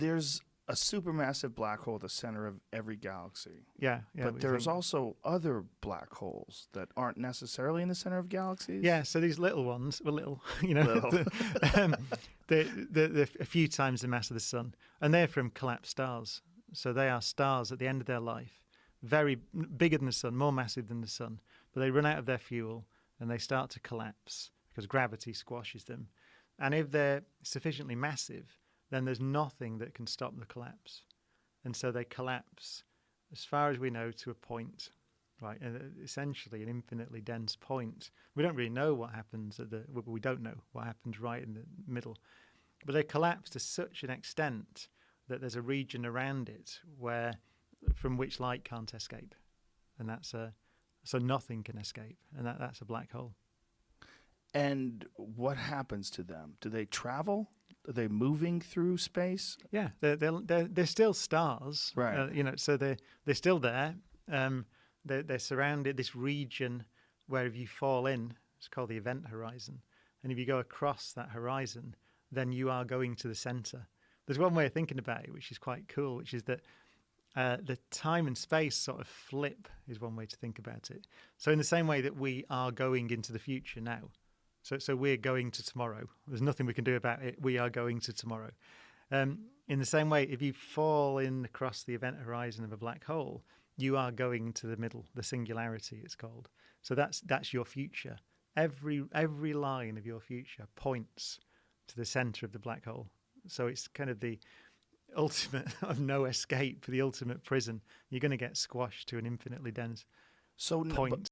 there's a supermassive black hole at the center of every galaxy. Yeah, But there's also other black holes that aren't necessarily in the center of galaxies. Yeah, so these little ones were little, Little. they're a few times the mass of the sun, and they're from collapsed stars. So they are stars at the end of their life, very bigger than the sun, more massive than the sun, but they run out of their fuel and they start to collapse because gravity squashes them. And if they're sufficiently massive, then there's nothing that can stop the collapse. And so they collapse, as far as we know, to a point, right? And essentially an infinitely dense point. We don't really know what happens we don't know what happens right in the middle. But they collapse to such an extent that there's a region around it from which light can't escape. And so nothing can escape. And that's a black hole. And what happens to them? Do they travel? Are they moving through space? Yeah, they're still stars, right? So they're still there. They're surrounded this region where if you fall in, it's called the event horizon, and if you go across that horizon, then you are going to the center. There's one way of thinking about it, which is quite cool, which is that the time and space sort of flip is one way to think about it. So in the same way that we are going into the future now. So we're going to tomorrow. There's nothing we can do about it. We are going to tomorrow. In the same way, if you fall in across the event horizon of a black hole, you are going to the middle, the singularity it's called. So that's your future. Every line of your future points to the center of the black hole. So it's kind of the ultimate of no escape, the ultimate prison. You're going to get squashed to an infinitely dense point.